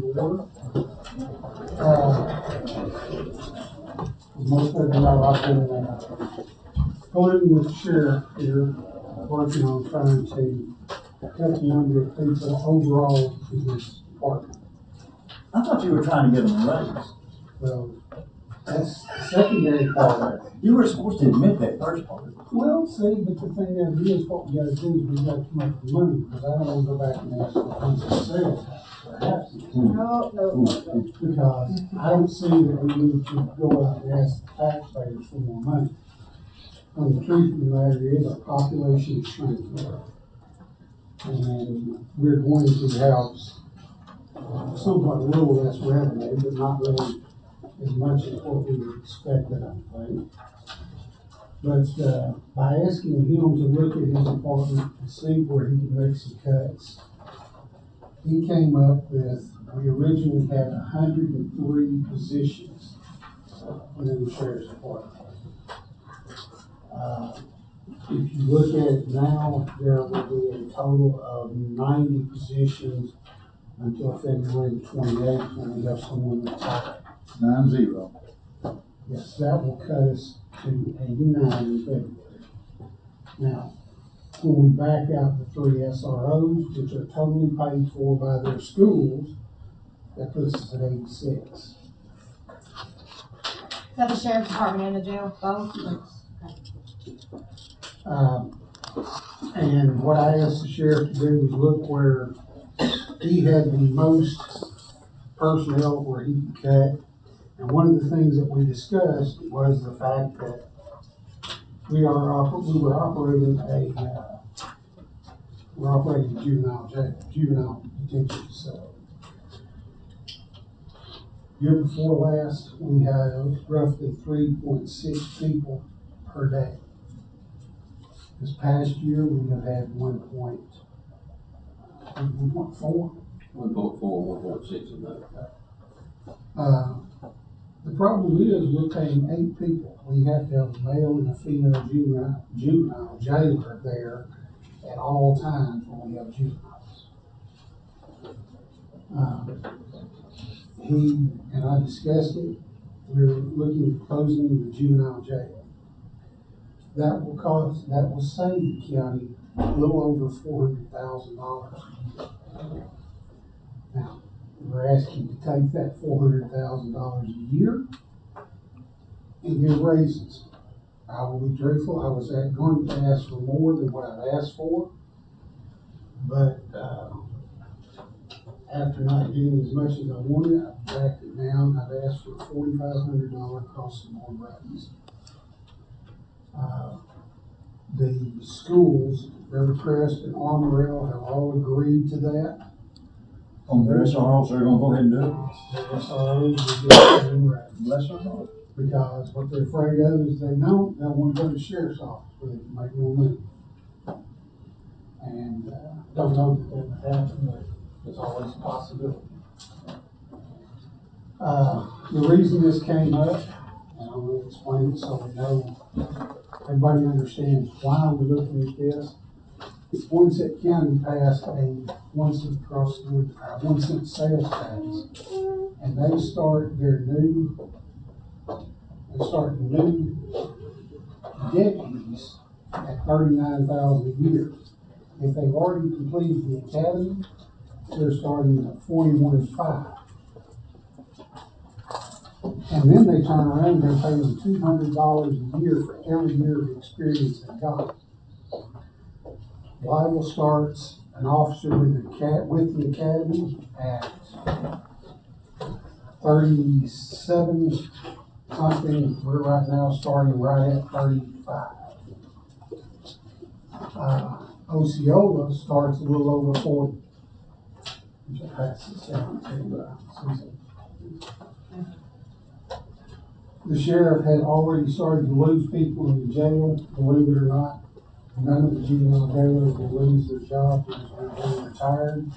Order. Most of you know I've been colluding with the sheriff here, working on trying to cut the number of people overall in this department. I thought you were trying to get them a raise. Well, that's the secondary part of it. You were supposed to admit that first part. Well, see, but the thing is what we gotta do is we gotta come up with money, because I don't wanna go back and ask for funds of sales tax. No. Because I don't see that we need to go out and ask the taxpayers for more money. When the truth of the matter is, our population is shrinking. And we're going to have somewhat little less revenue, but not really as much as what we expected, I think. But by asking him to look at his department and see where he can make some cuts, he came up with, we originally had 103 positions within the sheriff's department. If you look at it now, there will be a total of 90 positions until February 28th, when we have someone retire. 90. Yes, that will cut us to 89 in February. Now, when we back out the 3 SROs, which are totally paid for by their schools, that puts us at 86. Is that the sheriff's department and the jail, both? And what I asked the sheriff to do was look where he had the most personnel where he could cut. And one of the things that we discussed was the fact that we were operating a juvenile detention facility. Year before last, we had roughly 3.6 people per day. This past year, we have had 1.4. 1.4, 1.6 of that. The problem is we're paying 8 people. We have to have a male and a female juvenile jailer there at all times when we have juveniles. He and I discussed it. We're looking at closing the juvenile jail. That will save the county a little over $400,000. Now, we're asking to take that $400,000 a year and give raises. I will be truthful, I was going to ask for more than what I've asked for, but after not getting as much as I wanted, I've backed it down. I've asked for a $4,500 cost of more raise. The schools, Rivercrest and Armorell, have all agreed to that. On their SROs, they're gonna go ahead and do it. The SROs will get them raised. Bless their heart. Because what they're afraid of is they'll want to go to the sheriff's office where they can make more money. And don't know that that would happen, but there's always a possibility. The reason this came up, and I'm going to explain it so we know, everybody understands why we're looking at this. Poinsett County passed a 1 cent across the board, 1 cent sales tax, and they start new deputies at $39,000 a year. If they've already completed the academy, they're starting at $41,500. And then they turn around and they're paying $200 a year for every year of experience they got. Liable starts an officer with the academy at 37 something. We're right now starting right at 35. Osceola starts a little over 40. Which I passed this down to the sheriff had already started to lose people in the jail, believe it or not. None of the juvenile jailers will lose their job because they're retired.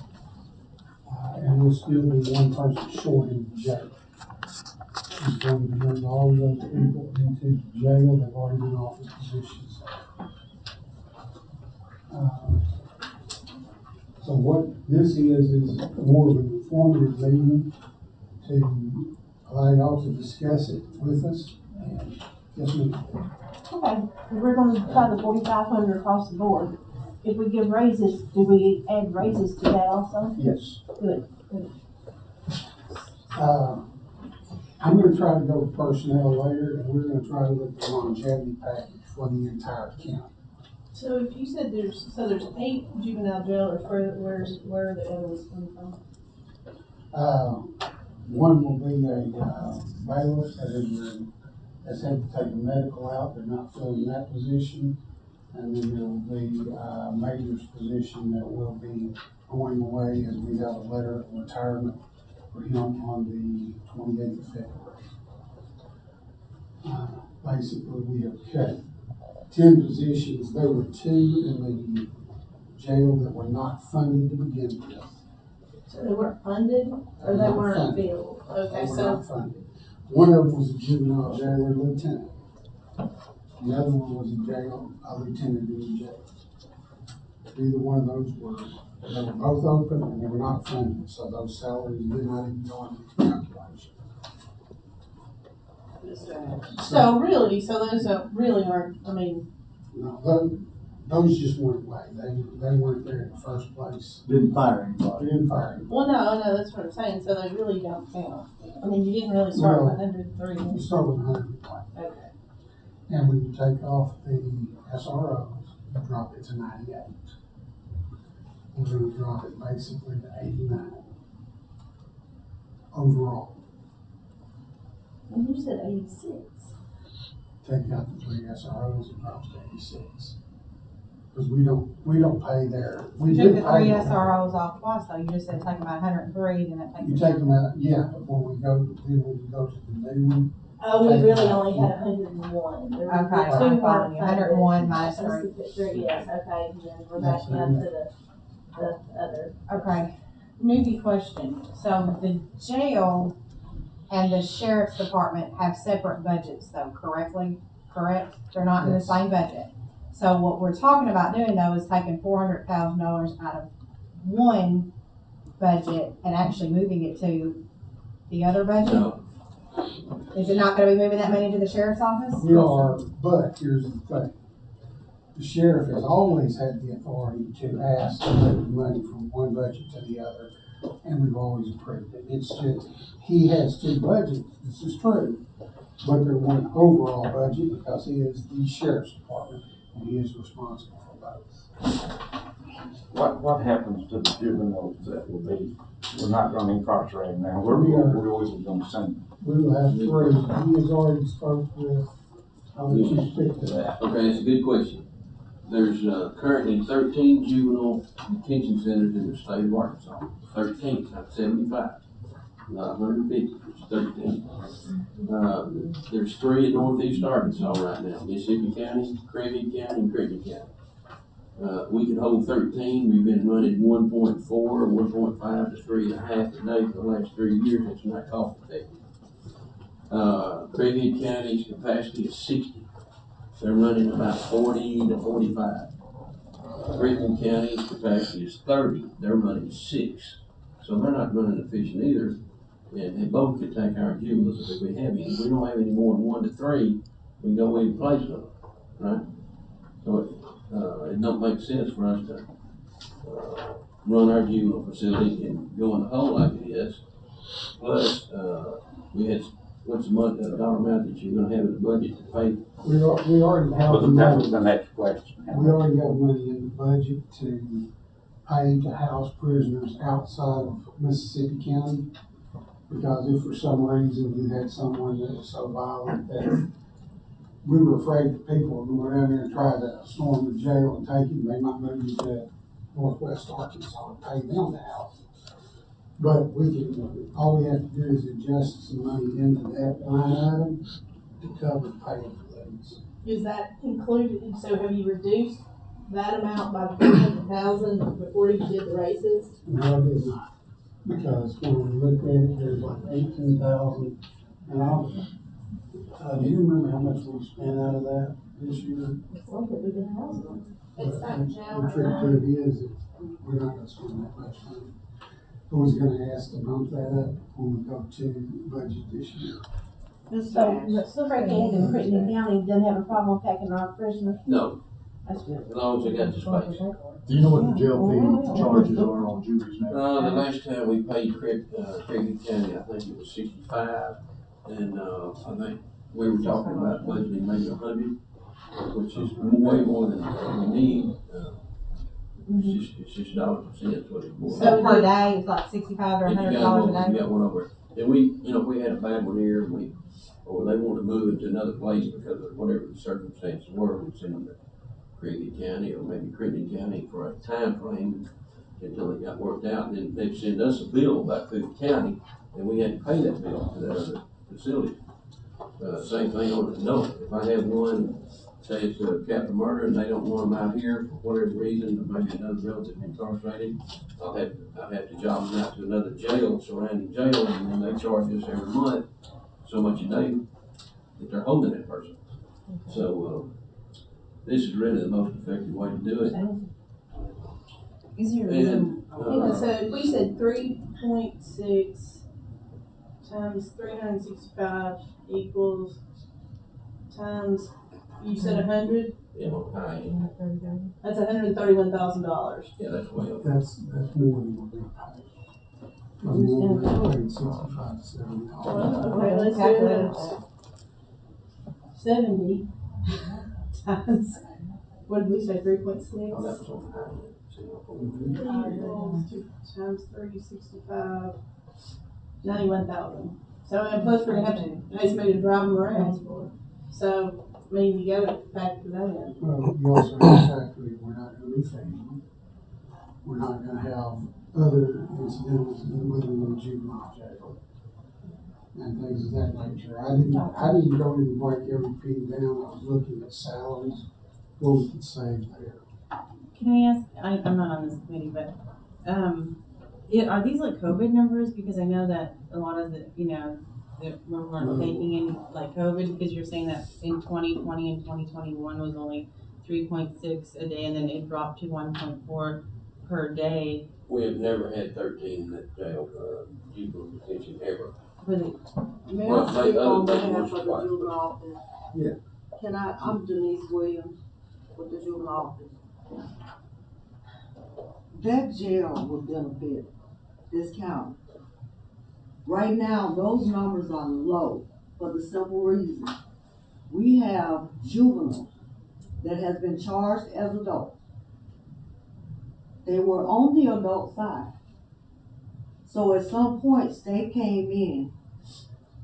And we'll still be 1 person short in the jail. He's going to bring all of those people into the jail. They've already been offered positions. So what this is more of an informative meeting to allow y'all to discuss it with us, and yes, ma'am. Okay, we're gonna try the 4,500 across the board. If we give raises, do we add raises to that also? Yes. Good, good. I'm gonna try to go with personnel later, and we're gonna try to look at the longevity package for the entire county. So if you said there's 8 juvenile jailers, where are the others coming from? One will be a bailiff that's had to take a medical out, they're not filling that position. And then there will be a major's position that will be going away, as we have a letter of retirement for him on the 28th of February. Basically, we have cut 10 positions. There were 2 in the jail that were not funded to begin with. So they weren't funded, or they Not weren't funded. filled? They Okay, were so, not funded. One of them was a juvenile jailer lieutenant. The other one was a lieutenant in the jail. Either one of those they were both open and they were not funded, so those salaries did not even go into the calculation. so those really aren't, I mean, No, those just went away. They weren't there in the first place. Didn't fire They anybody. didn't fire anybody. well, no, that's what I'm saying, so they really don't count. I mean, you didn't really start with 103. You start with 100. Okay. And when you take off the SROs, you drop it to 98. We're gonna drop it basically to 89 overall. And you said 86. Take out the 3 SROs, it drops to 86. Because we don't pay their, we You do took the pay 3 them. SROs off twice though, you just said take them out 103, then that takes. You take them out, yeah, but when we go to the new one, Oh, we Take really that. only had 101. There were Okay, two I'm weren't following you. 101 minus funded. Yes, okay, and then we're back down to the other. Okay, newbie question. So the jail and the sheriff's department have separate budgets though, correct? They're not in the Yes. same budget. So what we're talking about doing though is taking $400,000 out of one budget and actually moving it to the other budget? No, Is it not gonna be moving that money to the sheriff's office? we are, but here's the thing. The sheriff has always had the authority to ask to move money from one budget to the other, and we've always approved it. It's just, he has 2 budgets, this is true, but they're one overall budget because he is the sheriff's department, and he is responsible for both. What happens to the juveniles that we're not gonna incarcerate now? We're always gonna send them. We will have 3. He has already spoke with, I'll let you speak to that. okay, it's a good question. There's, currently 13 juvenile detention centers in the state of Arkansas. 13, not 75, not 150, it's 13. There's 3 in northeast Arkansas right now, Mississippi County, Craven County, and Crittenden County. We could hold 13. We've been running 1.4, 1.5 to 3.5 a day for the last 3 years. It's not cost effective. Craven County's capacity is 60. They're running about 40 to 45. Crittenden County's capacity is 30. They're running 6. So they're not running efficient either. And they both could take our juveniles if we have any. If we don't have any more than 1 to 3, we can go in and place them, right? So it don't make sense for us to run our juvenile facility and go in the hole like it is. Plus, we had, what's the dollar amount that you're gonna have in the budget to pay? We already have the That was money, the next question. we already have money in the budget to pay to house prisoners outside of Mississippi County. Because if for some reason you had someone that was so violent that we were afraid that people would go down there and try to storm the jail and take him, they might move you to northwest Arkansas and pay them to house. But all we have to do is adjust some money into that line item to cover paying for those. Is that included, so have you reduced that amount by 400,000 before you did the raises? No, it is not, because when we looked at it, there's like 18,000, and do you remember how much we spent out of that this year? It's like that we've been housing them. The trick to it is, we're not gonna spend that much money. I was gonna ask to bump that up when we go to budget this year. So Frank and Crittenden County doesn't have a problem taking our prisoners? No, That's good. as long as they got the space. Do you know what the jail fee charges are on juvies now? The last time we paid Cricket County, I think it was 65, and, I think we were talking about budgeting maybe 100, which is way more than we need. It's just dollars and cents what it's for. So per day, it's like $65 or If you $100 got a one, you day. got one over, and if we had a bad one here, or they want to move it to another place because of whatever the circumstances were, we'd send them to Cricket County or maybe Crittenden County for a time frame until it got worked out, and then they'd send us a bill about Cricket County, and we had to pay that bill to that other facility. Same thing on the note, if I have one, say it's a capital murder and they don't want them out here for whatever reason, or maybe another relative incarcerated, I'll have to job them out to another jail, surrounding jail, and then they charge us every month so much a day that they're holding that person. So, this is really the most effective way to do it. Is there And, So if we said 3.6 times 365 equals times, you said 100, yeah, well, that's $131,000. yeah, that's way up. That's more than what we pay. We normally paid 65 to 70 dollars. Okay, let's do it. 70 times, what did we say, 3.6? Oh, that was on the high end. Times 365, 91,000. So, and plus we're gonna have to pay somebody to drive them around. So, I mean, you gotta factor that in. Well, you also have to factor in, we're not gonna be feeding them. We're not gonna have other incidentals within the juvenile jail. And things of that nature. I didn't go in and break every penny down. I was looking at salaries, what we could save there. Can I ask, I'm not on this committee, but, are these like COVID numbers? Because I know that a lot of the, that we weren't taking in like COVID, because you're saying that in 2020 and 2021 was only 3.6 a day, and then it dropped to 1.4 per day. We have never had 13 in that jail, juvenile detention ever. For the, May Well, I speak on other than behalf of the what's juvenile office? Yeah. I'm Denise Williams with the juvenile office. That jail will benefit this county. Right now, those numbers are low for the simple reason. We have juveniles that has been charged as adults. They were on the adult side. So at some point, state came in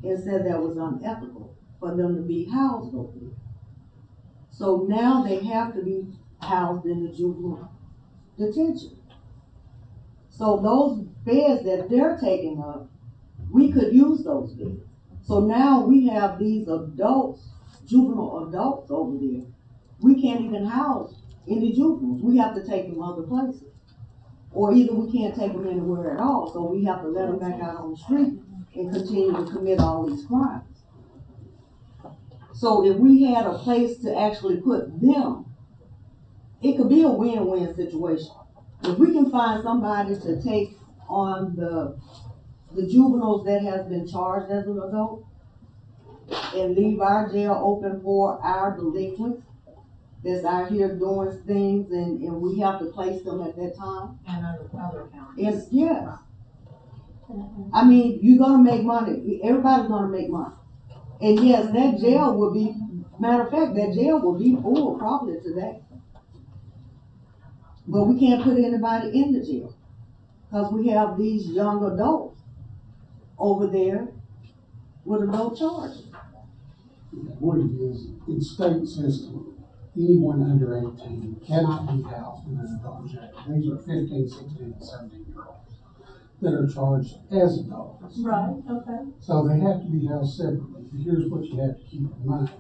and said that was unethical for them to be housed over there. So now they have to be housed in the juvenile detention. So those beds that they're taking up, we could use those beds. So now we have these adults, juvenile adults over there. We can't even house any juveniles. We have to take them other places. Or either we can't take them anywhere at all, so we have to let them back out on the street and continue to commit all these crimes. So if we had a place to actually put them, it could be a win-win situation. If we can find somebody to take on the juveniles that has been charged as an adult and leave our jail open for our delinquents that's out here doing things, and we have to place them at that time. And other counties. And yes, I mean, you're gonna make money. Everybody's gonna make money. And yes, that jail will be, matter of fact, that jail will be full probably today. But we can't put anybody in the jail because we have these young adults over there with adult charges. What it is, in state system, anyone under 18 cannot be housed in an adult jail. These are 15, 16, and 17-year-olds that are charged as adults. Right, okay. So they have to be housed separately. But here's what you have to keep in mind.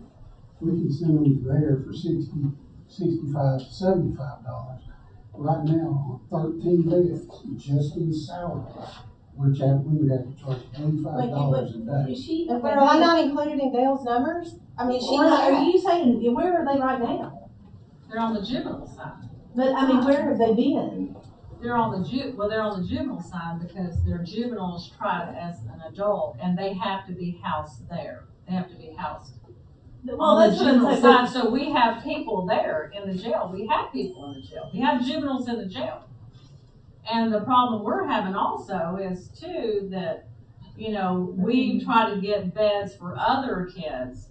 We can send them there for $60, $65 to $75. Right now, on 13 beds, just in salary, we would have to charge $85 a day. Is she, But are they not included in Dale's numbers? I mean, or are you saying, where are they right now? They're on the juvenile side. But I mean, where have they been? They're on the juvenile side because they're juveniles tried as an adult, and they have to be housed there. They have to be housed Well, on the that's what I'm juvenile saying. side, so we have people there in the jail. We have people in the jail. We have juveniles in the jail. And the problem we're having also is too that, you know, we try to get beds for other kids.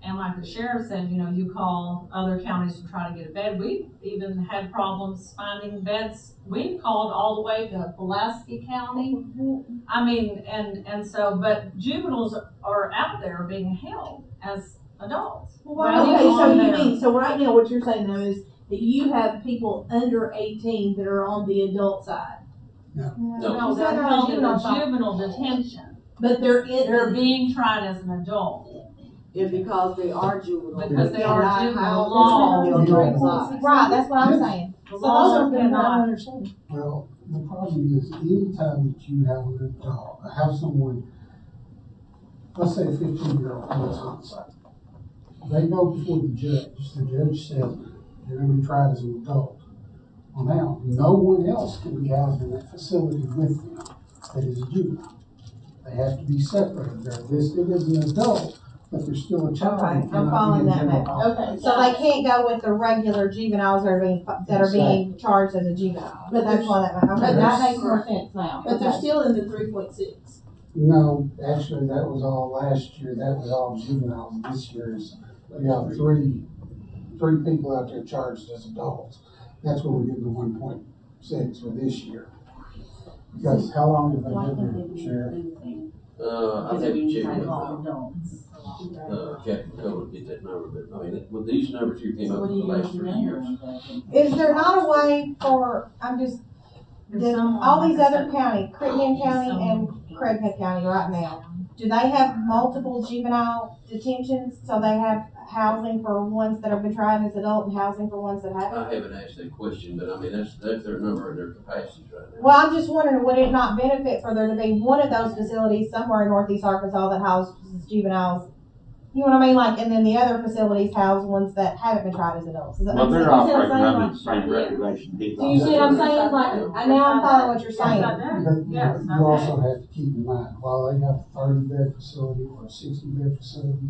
And like the sheriff said, you know, you call other counties to try to get a bed. We've even had problems finding beds. We've called all the way to Pulaski County. I mean, and so, but juveniles are out there being held as adults. Okay, so on you there. mean, so right now what you're saying though is that you have people under 18 that are on the adult side, No, You they're said held in juvenile a side. juvenile detention. but they're They're being tried as an adult. And because they are juvenile. Because they are cannot juvenile house law. them on the adult side. Right, that's what I'm saying. The So those laws are the things I don't cannot. understand. Well, the problem is anytime that you have an adult, have someone, let's say a 15-year-old commits homicide. They go before the judge says they're gonna be tried as an adult. Well, now, no one else can be housed in that facility with them that is a juvenile. They have to be separated. They're listed as an adult, but they're still a child. Okay, and I'm cannot following be in that general now. population. Okay, so they can't go with the regular juveniles that are being charged as a juvenile. But That's there's- why that, okay, that Yes. makes more sense now. But they're Okay. still in the 3.6. No, actually, that was all last year, that was all juveniles. This year is, we have three people out there charged as adults. That's where we're getting the 1.6 for this year. Because how long have they been there, Sheriff? I have to check with, Captain Cole to get that number, but I mean, with these numbers here came up in the last 3 years. Is there not a way for, all these other counties, Crittenden County and Craighead County right now, do they have multiple juvenile detentions? So they have housing for ones that have been tried as adult and housing for ones that haven't? I haven't asked that question, but I mean, that's their number and their capacities right now. Well, I'm just wondering, would it not benefit for there to be one of those facilities somewhere in northeast Arkansas that houses juveniles? You know what I mean? Like, and then the other facilities house ones that haven't been tried as adults. Does that But make sense? they're You see what I'm operating saying? under the same regulation. He's Do you see what I'm saying? Like, now I'm following what you're saying. But Yes, you also have to keep in mind, while they have a 30-bed facility or a 60-bed facility,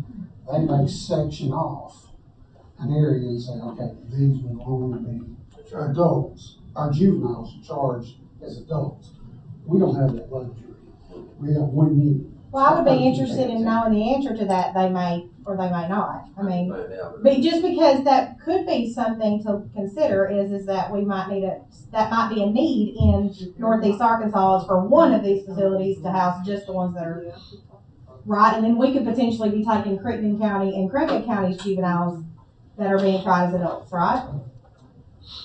they may section off an area and say, okay, these will only be adults, our juveniles are charged as adults. We don't have that luxury. We got 1 unit. Well, I would be interested in knowing the answer to that. They may or they may not. I mean, Find out. but just because that could be something to consider is that we might need that might be a need in northeast Arkansas is for one of these facilities to house just the ones that are right. And then we could potentially be taking Crittenden County and Craighead County's juveniles that are being tried as adults, right?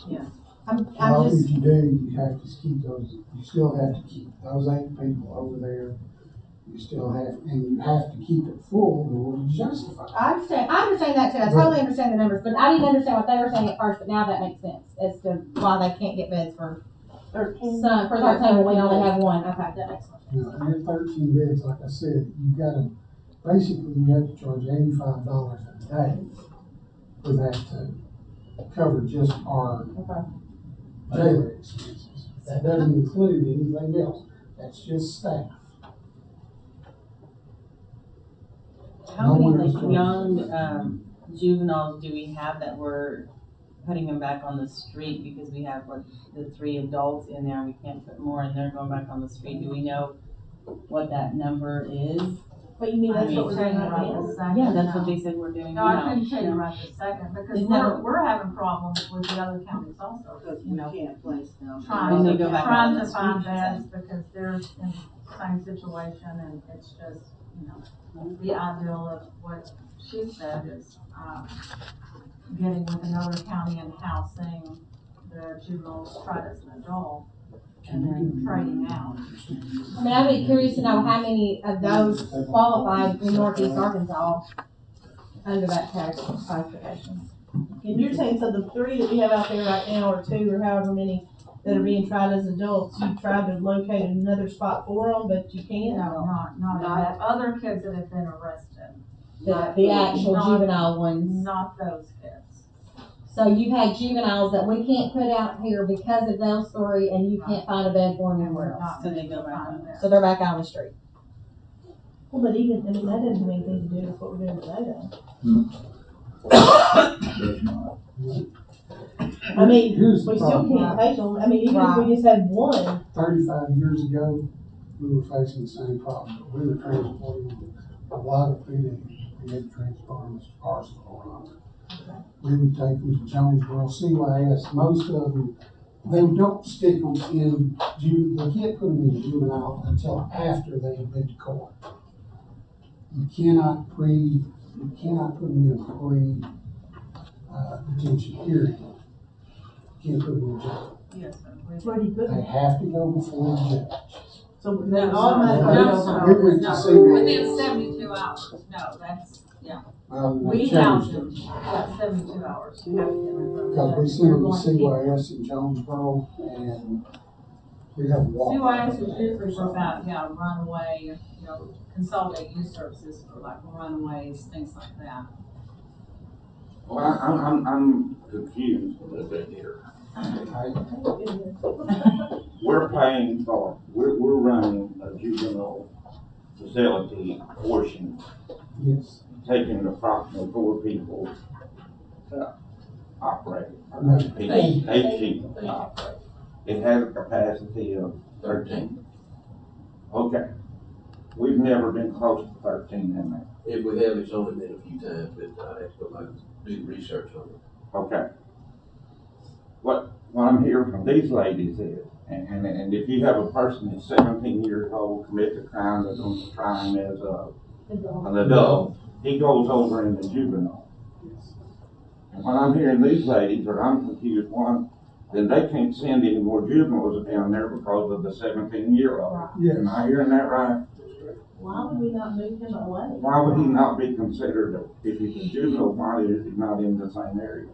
Yeah. I'm Well, just, if you do, you have to keep those, you still have to keep those 8 people over there. You still have, and you have to keep it full in order to justify it. I understand that too. I totally understand the numbers, but I didn't understand what they were saying at first, but now that makes sense as to why they can't get beds for 13 when we only have one. Okay, that makes sense. You know, and at 13 beds, like I said, you gotta, basically, you have to charge $85 a day for that to cover just our jailer expenses. That doesn't include anything else. That's just staff. How No many one is like charged. young juveniles do we have that we're putting them back on the street because we have like the 3 adults in there and we can't put more and they're going back on the street? Do we know what that number is? But you mean that's what we're doing Right right now? this second. Yeah, that's what they said we're doing No, I now. couldn't tell you right this second, because Isn't that we're having problems with the other counties also, Because you we know, can't place them. trying they to, go back trying on to the find street, beds because they're in the same situation, and it's just, you know, the ideal of what she said is, getting with another county and housing the juveniles tried as an adult, and then trading out. I mean, I'd be curious to know how many of those qualified in northeast Arkansas under that classification. And you're saying, so the 3 that we have out there right now, or 2, or however many that are being tried as adults, you tried to locate another spot for them, but you can't? No, not that, other kids that have been arrested. The actual Not- juvenile ones. Not those kids. So you've had juveniles that we can't put out here because of those three, and you can't find a bed for them anywhere else. So they go back on there. So they're back out on the street. Well, but even, I mean, that doesn't have anything to do with what we're doing today, though. Does not. I mean, we Here's the still problem. can't take them, I mean, even if we just had one, 35 years ago, we were facing the same problem. We were transporting a lot of PD. We had to transport them to Arsenal. We would take them to Jonesboro, CYS. Most of them, they don't stick them in, they can't put them in juvenile until after they have been to court. You cannot put them in detention hearing. You can't put them in jail. Yes, sir. where do you put They them? have to go before the judge. So they No, automatically no, go sir. We from. went to No, see within them. 72 hours, no, that's, Well, they we changed house it. them, 72 hours. You have to get them from Because we the- sent them to you're going to CYS in Jonesboro, and we have walked. CYS is usually for about, runaway, consolidate youth services for like runaways, things like that. Well, I'm confused. We're paying for, we're running a juvenile facility portion, Yes. taking approximately 4 people to operate. No. Eight people to operate. It has a capacity of 13. Okay. We've never been close to 13 in there. If we have, it's only been a few times, but I have to go back and do research on it. Okay. What I'm hearing from these ladies is, and if you have a person that's 17 years old, commits a crime, they're going to try him as an adult, he goes over in the juvenile. And when I'm hearing these ladies, or I'm confused, one, then they can't send any more juveniles down there because of the 17-year-old. Yes. Am I hearing that right? Why would we not move him away? Why would he not be considered, if he's a juvenile, why is he not in the same area?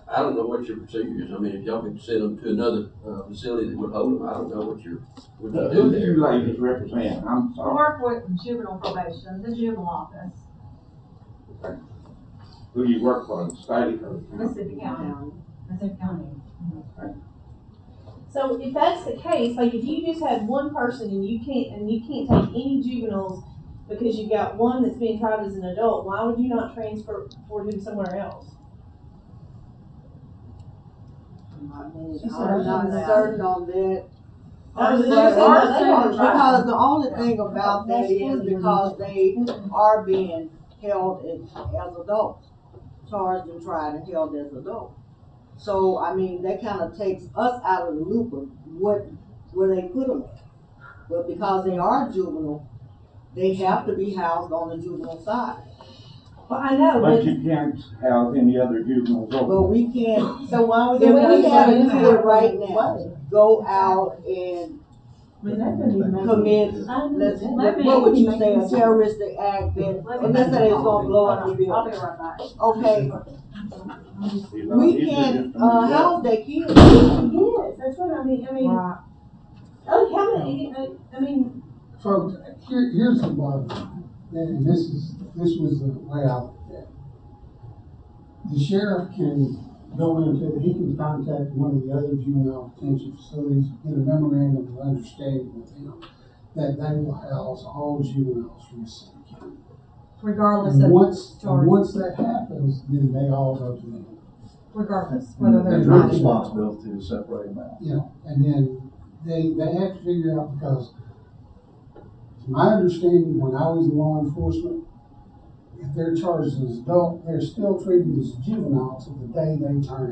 I don't know what your procedure is. I mean, if y'all could send them to another facility that would hold them, I don't know what you Who do do there. you ladies represent? I'm We sorry. work with juvenile probation, the juvenile office, Who you work for, the state or? Mississippi County. Mississippi County. So if that's the case, like if you just had one person and you can't take any juveniles because you've got one that's being tried as an adult, why would you not transfer him somewhere else? I mean, She said I'm not I'm not- certain on that. Ours is- But ours is- because the only thing about that is because they are being held as adults, charged and tried and held as adults. So, I mean, that kind of takes us out of the loop of where they put them at. But because they are juvenile, they have to be housed on the juvenile side. Well, I know, But but, you can't house any other juveniles But over. we can't, so why would if they? we had to do it right now, go out and commit, what would you say, a terroristic act that, let's say it's gonna blow up the I'll be building. right back. Okay, You know, we these are can't, just a new house that kid. Yes, that's what I mean, oh, how many, I mean, Folks, here's the bottom line, and this was the way I looked at it. The sheriff can go into, he can contact one of the other juvenile detention facilities, get a memorandum of understanding with them that they will house all juveniles from the city county. Regardless And of once that happens, then they all go to them. regardless, whether they're And trying their to. responsibility to separate them out. You know, and then they have to figure out, because to my understanding, when I was in law enforcement, if they're charged as an adult, they're still treated as a juvenile till the day they turn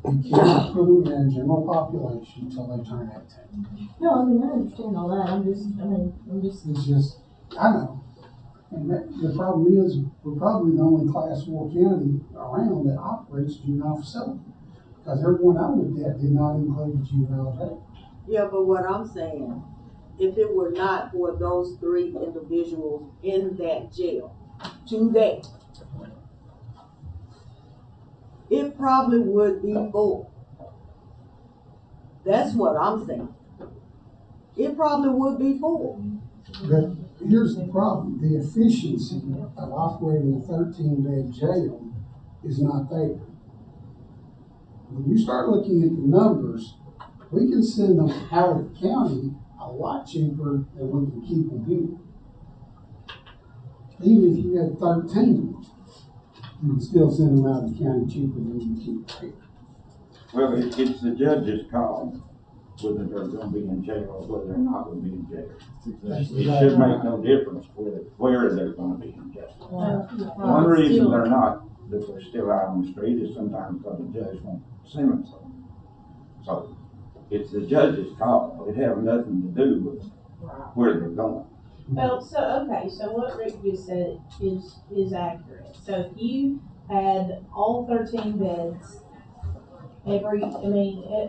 18. You cannot put them in general population until they turn 18. no, I mean, I understand all that, I'm just, It's just, I know. And the problem is, we're probably the only class 4 county around that operates juvenile facility. Because everyone I looked at did not include the juvenile jail. Yeah, but what I'm saying, if it were not for those 3 individuals in that jail today, it probably would be full. That's what I'm saying. It probably would be full. But here's the problem, the efficiency of operating a 13-bed jail is not there. When you start looking at the numbers, we can send them out of the county a lot cheaper than we can keep them here. Even if you had 13, you can still send them out of the county cheaper than you keep them here. Well, it's the judge's call whether they're gonna be in jail or whether they're not gonna be in jail. It should make no difference where they're gonna be in jail. One reason they're not, that they're still out on the street is sometimes because the judge won't sentence them. So it's the judge's call. It has nothing to do with where they're going. Well, so, okay, so what Rick just said is accurate. So if you had all 13 beds, at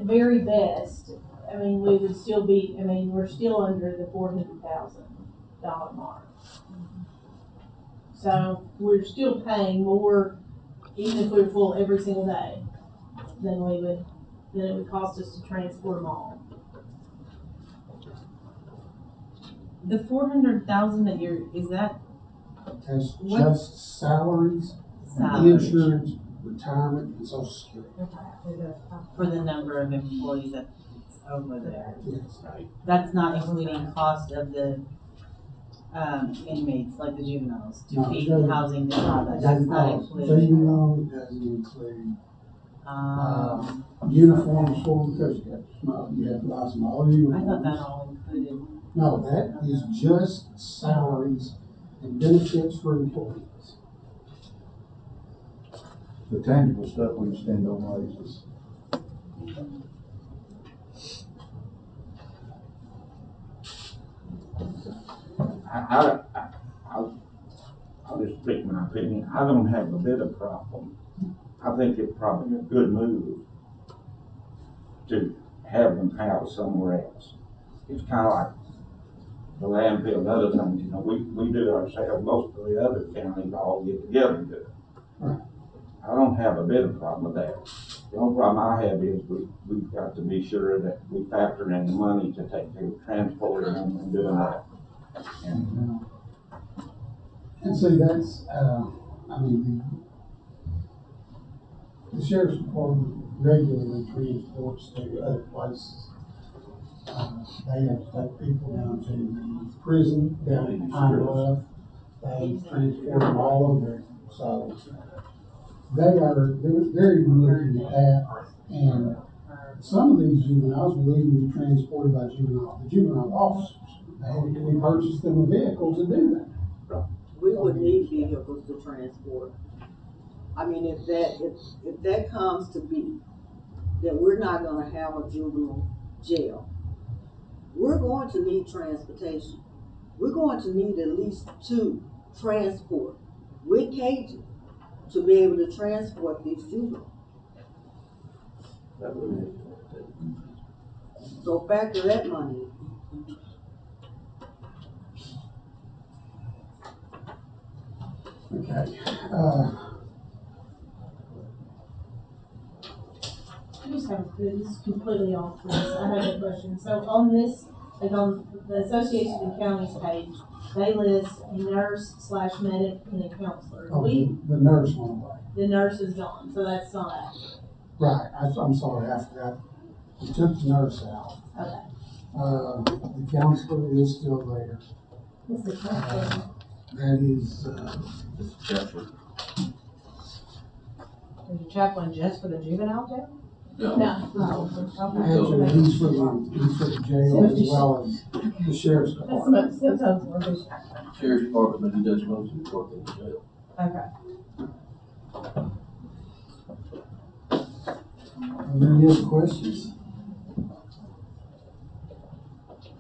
very best, we would still be, we're still under the $400,000 mark. So we're still paying more, even if we were full every single day, than it would cost us to transport them all. The 400,000 that is that That's what? just salaries, Salary insurance, retirement, and social security. for the number of employees that's over there. Yes. That's not including cost of the inmates, like the juveniles, to No, feed it doesn't. housing, that's not included. It doesn't include, uniforms for them, because you have to buy some all I uniforms. thought that all included. No, that is just salaries and benefits for employees. The tangible stuff we spend on wages. I'll just speak my opinion. I don't have a bit of problem. I think it's probably a good move to have them housed somewhere else. It's kind of like the landfill and other things, we do it ourselves. Most of the other counties all get together and do it. Right. I don't have a bit of problem with that. The only problem I have is we've got to be sure that we factor in the money to take care of transporting them and doing that. And see, that's, the sheriff's department regularly transports to other places. They have to take people down to the prison, down in Pine Bluff. They transport them all over there. So they're looking at that. And some of these juveniles will even be transported by the juvenile officers. We purchase them a vehicle to do that. We would need vehicles to transport. If that comes to be, that we're not gonna have a juvenile jail, we're going to need transportation. We're going to need at least 2 transport with cages to be able to transport these juveniles. So factor that money in. Okay. This is completely off this. I have a question. So on this, like on the Association of Counties page, they list a nurse/medic and a counselor. The nurse went away. The nurse is gone, so that's not accurate. Right, I'm sorry, I forgot. We took the nurse out. Okay. The counselor is still there. What's the counselor? That is, There's There's a chaplain just for the juvenile jail? No. actually, he's for the jail as well as the sheriff's department. Sheriff's Department, but he does most of the work in the jail. Okay. Are there any other questions?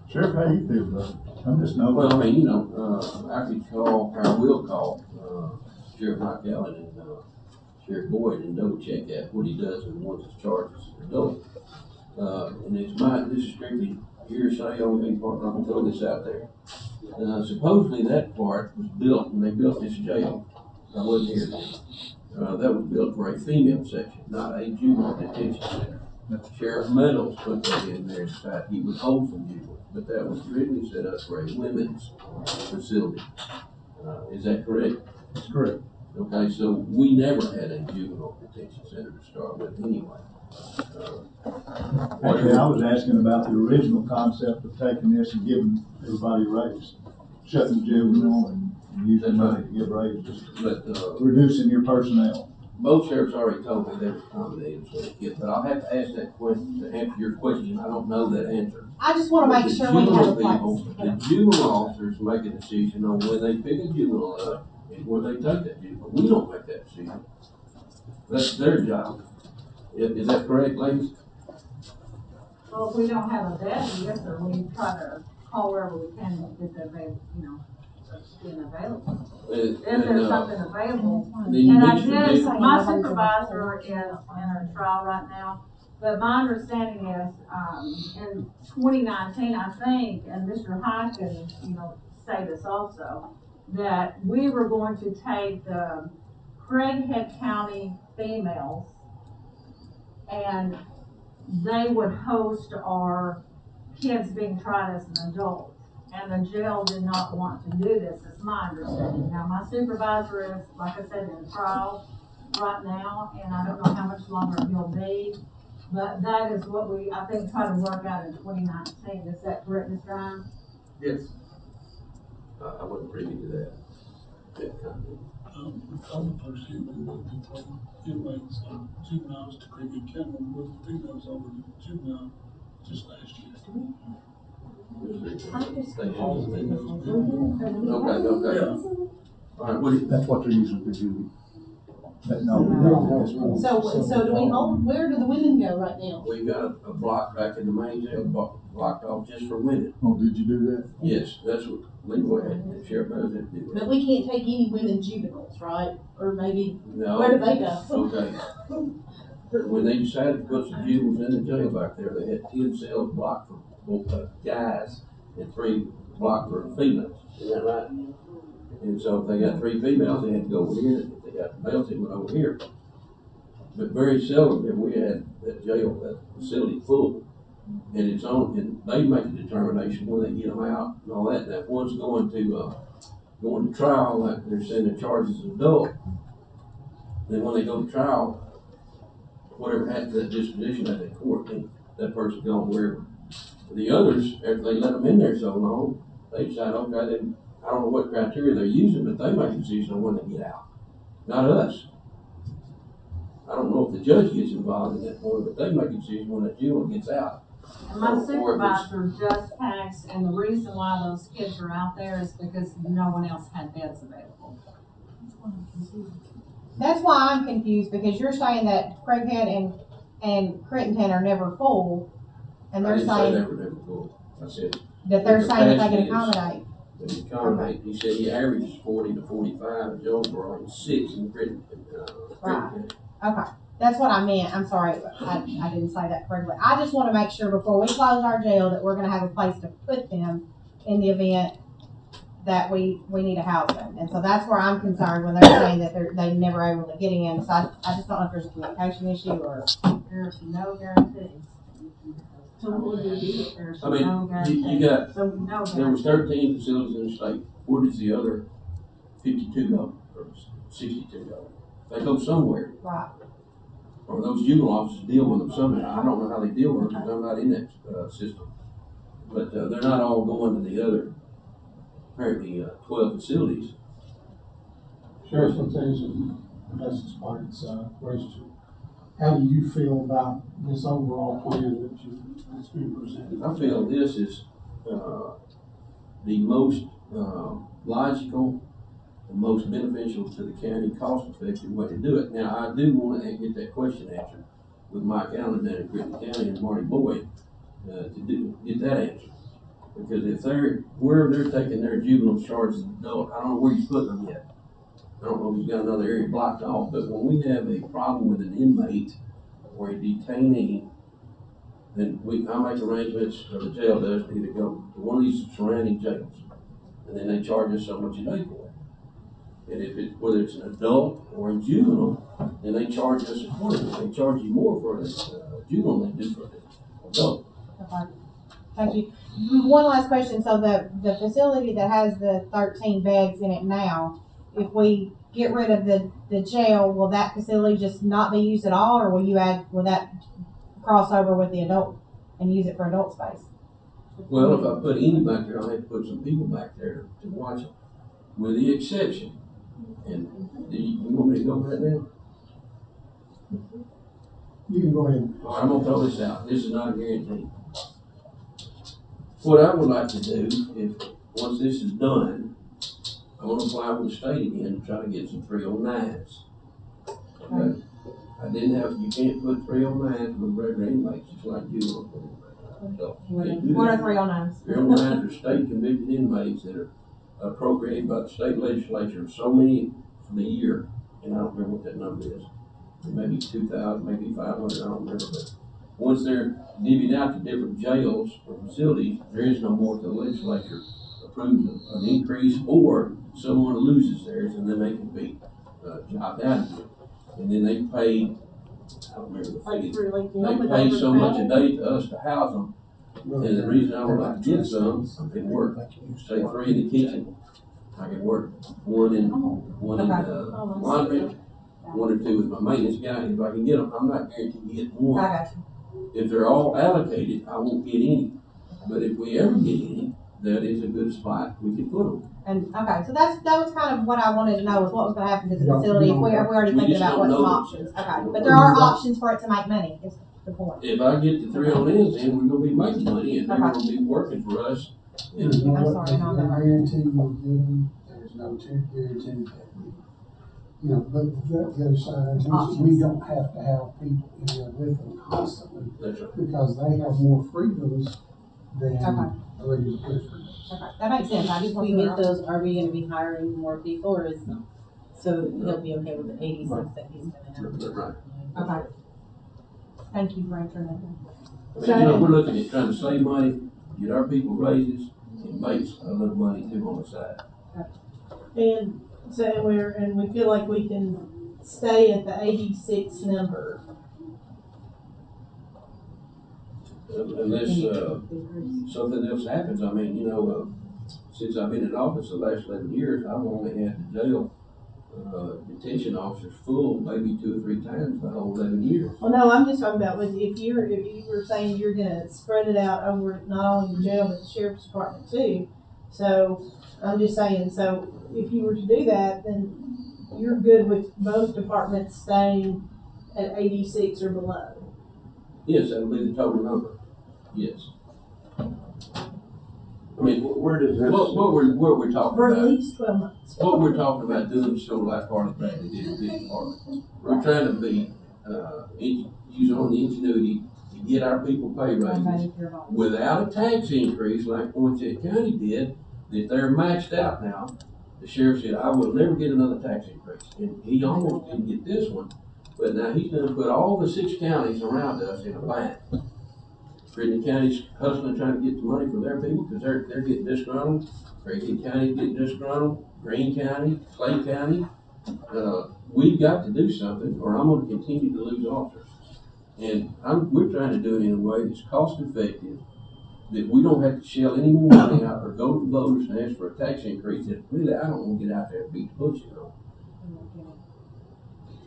Sheriff, how you feel, brother? I'm just Well, noticing. I could call, or I will call, Sheriff Mike Allen and, Sheriff Boyd and double check that, what he does and what his charges are going. And this is strictly hearsay, only part, I'm gonna throw this out there. Supposedly that part was built, when they built this jail, I wasn't here then. That was built for a female section, not a juvenile detention center. Sheriff Meadows put that in there to decide he would hold some juveniles. but that was originally set up for a women's facility. Is that correct? That's correct. Okay, so we never had a juvenile detention center to start with anyway. Actually, I was asking about the original concept of taking this and giving everybody a raise, shutting the jail down and using money to give raises, But, reducing your personnel. both sheriffs already told me they were accommodating for the kid, but I'll have to ask that question, to answer your question, I don't know that answer. I just wanna make The sure we have a juvenile place. people, the juvenile officers make a decision on when they pick a juvenile up and where they take that juvenile. We don't make that decision. That's their job. Is that correct, ladies? Well, if we don't have a bed, yes, sir, we try to call wherever we can to get the available, being available. If there's something available. Then you And I mentioned did, juvenile. my supervisor is in a trial right now, but my understanding is, in 2019, I think, and Mr. High can, say this also, that we were going to take the Craighead County females and they would host our kids being tried as an adult. And the jail did not want to do this, is my understanding. Now, my supervisor is, like I said, in trial right now, and I don't know how much longer he'll be. But that is what we, I think, try to work out in 2019. Is that correct, Mr. Ryan? Yes. I wasn't privy to that. I'm pursuing between inmates and juveniles to Craighead County with the females over the juvenile just last year. Okay. Yeah. All right, what do you, That's what they're using for juvie. But no. So do we hold, where do the women go right now? we got a block back in the main jail, blocked off just for women. Oh, did you do that? Yes, that's what Leroy had, the sheriff knows that did. But we can't take any women juveniles, right? Or maybe, No. where do they go? Okay. When they decided to put some juveniles in the jail back there, they had 10 cells blocked for both guys and 3 blocked for females. Isn't that right? And so if they got 3 females, they had to go over here. If they got males, they went over here. But very seldom have we had that jail, that facility full. And it's on, and they make a determination when they get them out and all that. Now, if one's going to trial, like they're saying they're charged as an adult, then when they go to trial, whatever happened to that disposition at that court, then that person's gone wherever. The others, after they let them in there so long, they decide, okay, then I don't know what criteria they're using, but they make a decision on when they get out. Not us. I don't know if the judge gets involved in that point, but they make a decision when that juvenile gets out. And my supervisor just taxed, and the reason why those kids are out there is because no one else had beds available. That's why I'm confused, because you're saying that Craighead and Crittenton are never full, and they're I didn't say they saying were never full. I said that they're saying that they can capacity accommodate. is- accommodate. He said he averages 40 to 45, and Jonesboro is 6 in Crittenton. Right. Okay, that's what I meant. I'm sorry, I didn't say that correctly. I just want to make sure before we close our jail that we're going to have a place to put them in the event that we need to house them. And so that's where I'm concerned when they're saying that they're never able to get in. So I just don't know if there's a communication issue or. There's no guarantees. So what would we do? There's I mean, no guarantees. you got, So no there was guarantees. 13 facilities in the state. Where does the other 52 go, or 62 go? They go somewhere. Right. Or those juvenile officers deal with them somehow. I don't know how they deal with them because I'm not in that system. But they're not all going to the other, apparently 12 facilities. Sheriff, I'll tell you, that's just Mike's question. How do you feel about this overall plan that's been presented? I feel this is the most logical, the most beneficial to the county, cost-effective way to do it. Now, I do want to get that question answered with Mike Allen down in Crittenton County and Marty Boyd to get that answered. Because if where they're taking their juvenile charges as an adult, I don't know where you put them yet. I don't know if you've got another area blocked off, but when we have a problem with an inmate or a detainee, then I make arrangements, or the jail does, to either go to one of these surrounding jails, and then they charge us so much a day for it. And whether it's an adult or a juvenile, then they charge us accordingly. They charge you more for a juvenile than they do for an adult. Okay. Thank you. One last question, so the facility that has the 13 beds in it now, if we get rid of the jail, will that facility just not be used at all, or will that cross over with the adult and use it for adult space? Well, if I put any back there, I'll have to put some people back there to watch them, with the exception. And do you want me to go right now? You can go ahead. All right, I'm gonna throw this out. This is not a guarantee. What I would like to do, once this is done, I'm gonna apply with the state again to try to get some 309s. Okay? You can't put 309s with regular inmates, just like you. So, you can't do What are that. 309s? 309s are state convicted inmates that are appropriated by the state legislature, so many for the year, and I don't remember what that number is. Maybe 2,000, maybe 500, I don't remember, but once they're divvied out to different jails or facilities, there is no more till the legislature approves an increase, or someone loses theirs, and then they can be jobbed out again. And then they pay, I don't remember the fee, they pay so much a day to us to house them. And the reason I would like to get some, I can work, say 3 in the kitchen, I can work one in laundry, 1 or 2 with my maintenance guy. If I can get them, I'm not guaranteed to get one. I got you. If they're all allocated, I won't get any. But if we ever get any, that is a good spot, we can put them. And, okay, so that was kind of what I wanted to know, is what was gonna happen to the facility if we're already We thinking just about don't what some know. options. Okay, but there are options for it to make money, is the point. If I get the 3 on ends, then we're gonna be making money, and they're Okay. gonna be working for us. There's no, I'm sorry, there's no, no no. guarantee we're getting, there's no guarantee that we, but the other side is we don't have to have people in there with them constantly, That's right. because they have more freedoms than Okay. the regular prisoners. Okay, that makes sense, I just If want we to get those, are we gonna be hiring more people, or is, so he'll be okay with the 86 that he's gonna have? Right. Okay. Thank you for answering that. I mean, we're looking at trying to save money, get our people raises, and make a little money too on the side. And so we feel like we can stay at the 86 number. Unless, something else happens. I mean, since I've been in office the last 11 years, I've only had the jail, detention officers full maybe 2 or 3 times the whole 11 years. Well, no, I'm just talking about if you were saying you're gonna spread it out over not only the jail but the sheriff's department too. So I'm just saying, so if you were to do that, then you're good with both departments staying at 86 or below. Yes, that'll be the total number. Yes. I mean, Where does this? what we're talking For at about, least 12 months. what we're talking about doing is sort of like part of the fact that did this department. We're trying to be, using on the ingenuity to get our people pay raises without a tax increase like Poinsett County did, that they're maxed out now. The sheriff said, I will never get another tax increase. And he almost didn't get this one, but now he's gonna put all the 6 counties around us in a bind. Brittany County's hustling, trying to get the money for their people, because they're getting disgruntled. Craig County's getting disgruntled, Greene County, Clay County. We've got to do something, or I'm gonna continue to lose officers. And we're trying to do it in a way that's cost effective, that we don't have to shell any more money out or go to voters and ask for a tax increase that really I don't want to get out there and beat the bullshit on.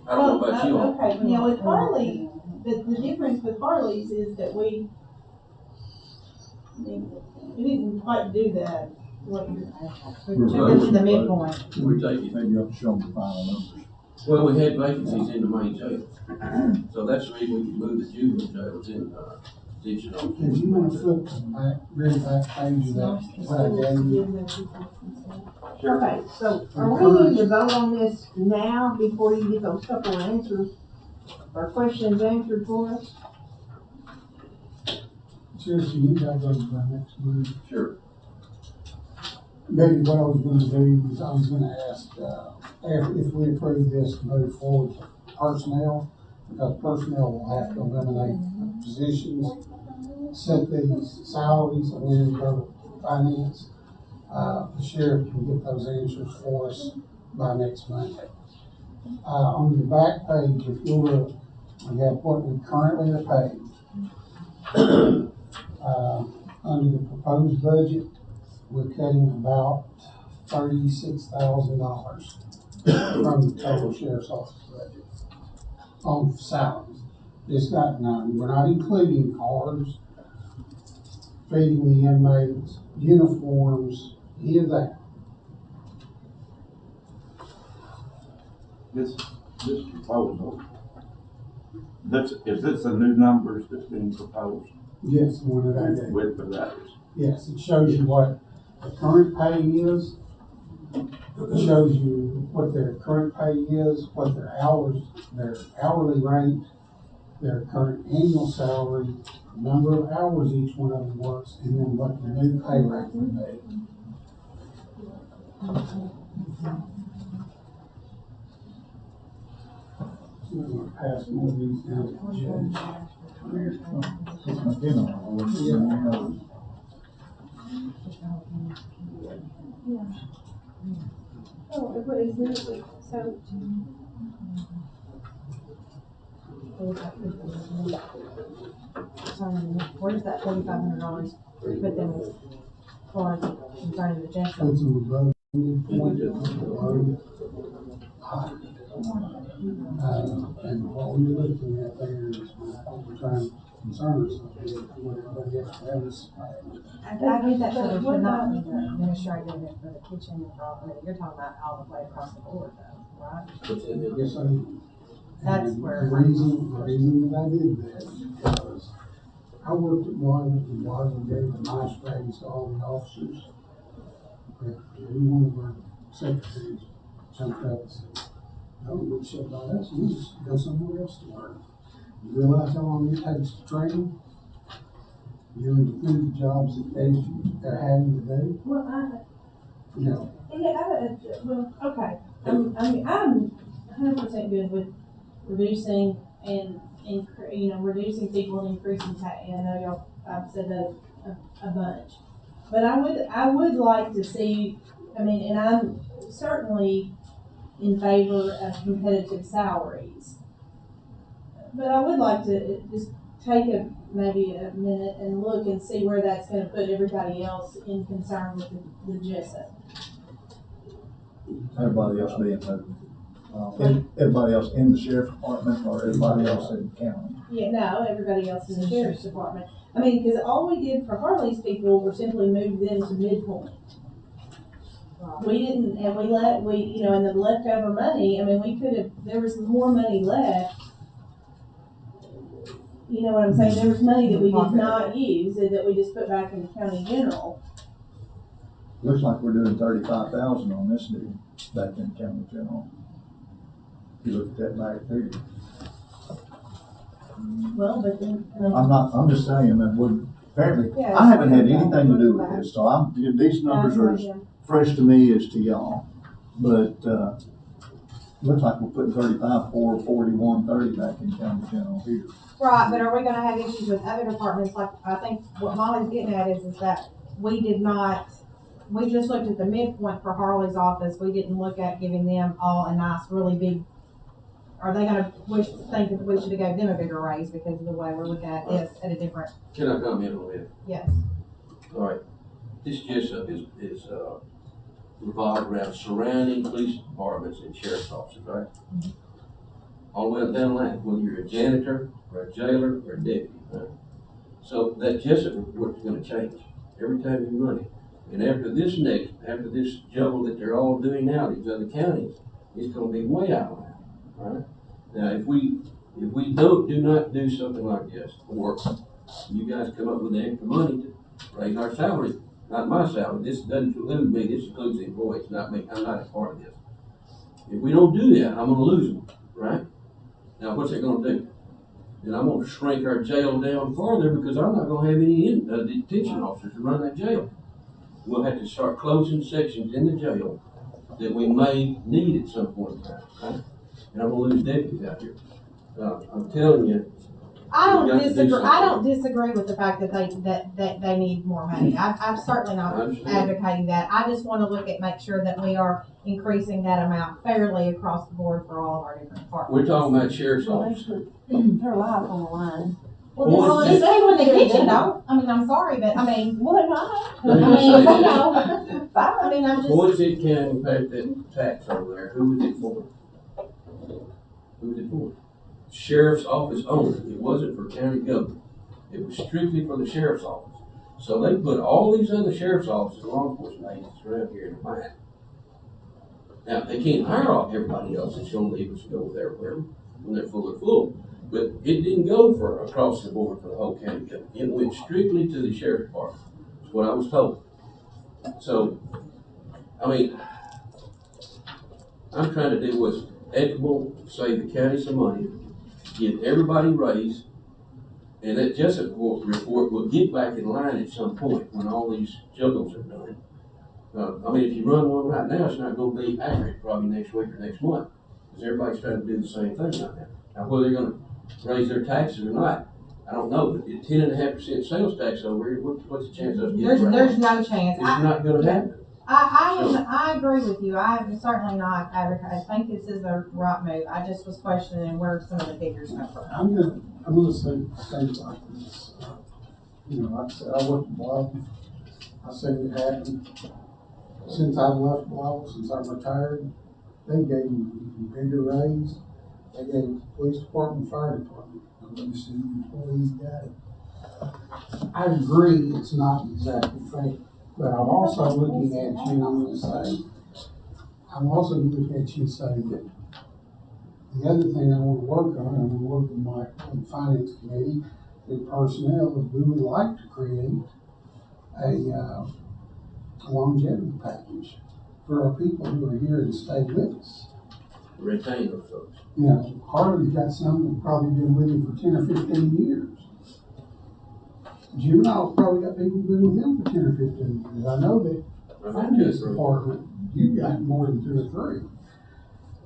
I don't know about you all. Okay, with Harley, the difference with Harley's is that we didn't quite do that. What you're This is the midpoint. We're taking, maybe you have to show them the final numbers. Well, we had vacancies in the main jail, so that's the reason we could move the juvenile jails in, detention officers. If you want to flip to the back, really back page of that I gave you. Okay, so are we need to vote on this now before you get those couple of answers or questions answered for us? Seriously, you got those by next month. Sure. Maybe what I was gonna do is I was gonna ask, if we approve this, to move forward to personnel, because personnel will have to eliminate positions, set these salaries, and then go to finance. The sheriff can get those answers for us by next Monday. On the back page, if you look, we have what we currently are paid. under the proposed budget, we're cutting about $36,000 from the total sheriff's office budget on salaries. It's got none, we're not including cars, feeding the inmates, uniforms, any of that. This proposal, is this the new numbers that's being proposed Yes, the one that I gave. with the letters? Yes, it shows you what the current pay is. It shows you what their current pay is, what their hours, their hourly rate, their current annual salary, number of hours each one of them works, and then what the new pay rate would be. So we're gonna pass more of these down to the judge. It's my dinner. Oh, what is this? So, Where's that $4,500 we put them as far as concerning the Jessup? Puts them above midpoint, below high. And what we're looking at there is what we're trying to concern ourselves with, what everybody else has. I get that, so there should not be the administrative for the kitchen and all, I mean, you're talking about all the way across the board though, right? Yes, I do. That's And where- the reason that I did that is because I worked at one and Marvin gave a nice raise to all the officers. But every one of our secretaries jumped up and said, no, we should buy us, we just go somewhere else to work. You realize how long it takes to train? You know, to do the jobs that they're having to do, well, you know. okay. I'm 100% good with reducing and reducing people and increasing pay. I know y'all, I've said that a bunch. But I would like to see, and I'm certainly in favor of competitive salaries. But I would like to just take maybe a minute and look and see where that's gonna put everybody else in concern with the Jessup. Everybody else being everybody else in the sheriff's department or everybody else in the county? Yeah, no, everybody else in the sheriff's department. Because all we did for Harley's people were simply move them to midpoint. We didn't, and and the leftover money, we could have, there was more money left. You know what I'm saying? There was money that we did not use, that we just put back in the county general. Looks like we're doing 35,000 on this deal back in county general. If you look at that back figure. Well, but then. I'm just saying that apparently, Yeah. I haven't had anything to do with this, so these numbers are as fresh to me as to y'all. But, looks like we're putting 35, 4, 41, 30 back in county general here. Right, but are we gonna have issues with other departments? Like, I think what Molly's getting at is that we just looked at the midpoint for Harley's office. We didn't look at giving them all a nice, really big, are they gonna think that we should have gave them a bigger raise because of the way we're looking at this at a different, Can I comment on that? yes. All right, this Jessup is revolved around surrounding police departments and sheriff's offices, right? All the way up down the line, whether you're a janitor, or a jailer, or a deputy, right? So that Jessup report's gonna change every time you run it. And after this juggle that they're all doing now, these other counties, it's gonna be way out of line, right? Now, if we do not do something like this, or you guys come up with the extra money to raise our salary, not my salary, this doesn't include me, this includes the employees, not me, I'm not a part of this. If we don't do that, I'm gonna lose them, right? Now, what's it gonna do? Then I'm gonna shrink our jail down farther because I'm not gonna have any detention officers to run that jail. We'll have to start closing sections in the jail that we may need at some point in time, right? And I'm gonna lose deputies out here. I'm telling you. I don't disagree with the fact that they need more money. I'm certainly not advocating that. I just want to make sure that we are increasing that amount fairly across the board for all of our different departments. We're talking about sheriff's Well, they office. put her life on the line. Well, just people in the kitchen don't. I mean, I'm sorry, but I mean, Well, not. I mean, you know, I mean, I'm just. Boise County paid that tax over there, who was it for? Who was it for? Sheriff's office only, it wasn't for county government, it was strictly for the sheriff's office. So they put all these other sheriff's offices, law enforcement agencies around here in the mine. Now, they can't hire off everybody else, it's gonna leave us to go there when they're full. But it didn't go for across the board for the whole county government, it went strictly to the sheriff's department, that's what I was told. So, I mean, I'm trying to do what's equitable, save the county some money, get everybody raised, and that Jessup report will get back in line at some point when all these juggles are done. I mean, if you run one right now, it's not gonna be accurate probably next week or next month, because everybody's trying to do the same thing right now. Now, whether they're gonna raise their taxes or not, I don't know, but at 10.5% sales tax over here, what's the chance of us getting around? There's no chance. It's not gonna happen. I agree with you. I'm certainly not advocating. I think this is the right move. I just was questioning where some of the figures come from. I'm gonna say things like this. You know, like I said, I worked in Blau. I seen it happen. Since I've left Blau, since I'm retired, they gave me an even bigger raise. They gave the police department, fire department. Nobody's seen the employees got it. I agree it's not exactly fair, but I'm also looking at you and I'm gonna say, I'm also looking at you and saying that the other thing I want to work on, I'm going to work with my finance committee and personnel, is we would like to create a longevity package for our people who are here and stay with us. Retain those folks. You know, Harlan's got some that probably been with him for 10 or 15 years. Juvenile's probably got people been with him for 10 or 15 years. I know that finance department, you've got more than 2 or 3.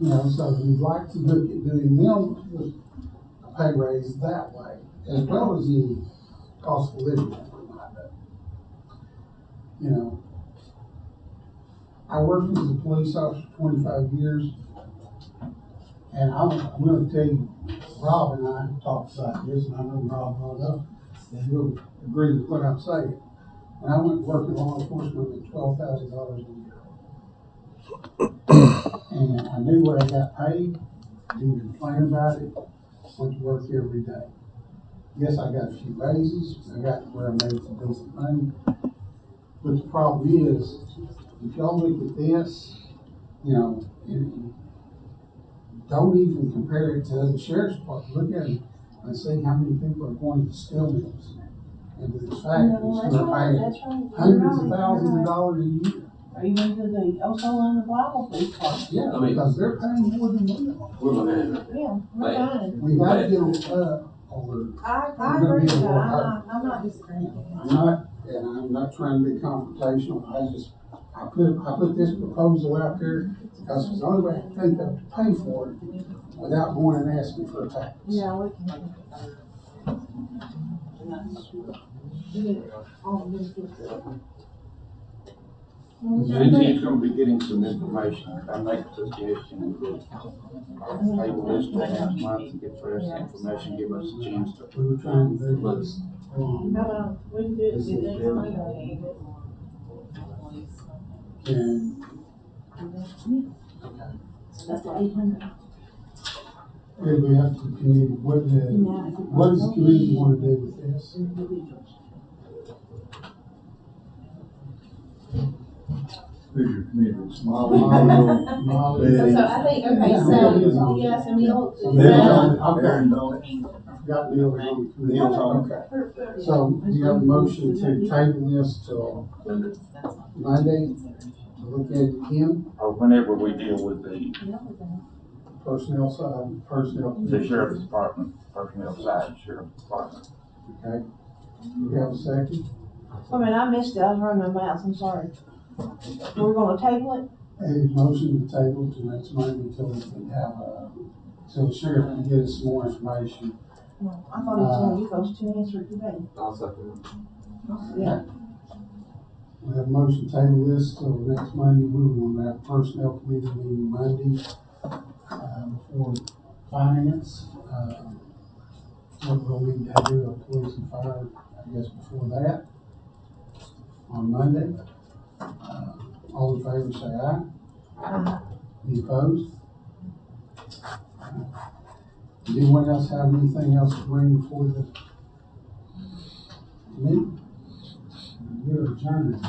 You know, so we'd like to look at doing them with a pay raise that way, as well as the cost of living that we might do. You know, I worked as a police officer for 25 years, and I'm going to tell you, Rob and I talked about this, and I know Rob brought up, and he'll agree with what I'm saying. When I went to work in law enforcement, I made $12,000 a year. And I knew what I got paid, didn't complain about it, went to work every day. Yes, I got a few raises, I got where I made some decent money, but the problem is, if y'all look at this, you know, don't even compare it to the sheriff's department. Look at it and see how many people are going to steel mills and to this factory, who are paying hundreds of thousands of dollars a year. Or even to the Oklahoma Bible Police Department. Yeah, because they're paying more than we are. We're behind. Yeah, we're fine. We gotta get them up, or I agree with that. I'm not disagreeing. I'm not trying to be confrontational. I put this proposal out there because it's the only way I think of to pay for it without going and asking for a tax. Yeah, we can. Since he's gonna be getting some information, I make a suggestion and table this till next month and get fresh information, give us a chance to. We were trying to do this. We can do it next Monday. And That's the 800. if we have to committee, what does the committee want to do with this? Who's your committee? It's Molly. Molly. So I think, okay, so, yeah, so Neil. Aaron don't it. I forgot Neil was on the committee. Neil's on. Okay. So we have a motion to table this till Monday, to look at it again, Or whenever we deal with the personnel side, personnel. the sheriff's department, personnel side, sheriff's department. Okay. We have a second. I mean, I missed it, I was running my mouth, I'm sorry. We're gonna table it? A motion to table to next Monday until we can have till the sheriff can get us some more information. No, I thought he was gonna give those 2 answers today. I'll second. Yeah. We have a motion to table this till next Monday. We will have a personnel committee meeting Monday, for finance. we'll need to do a police and fire, I guess, before that, on Monday. All in favor, say aye. Any opposed? Does anyone else have anything else to bring before the meeting? We're adjourned.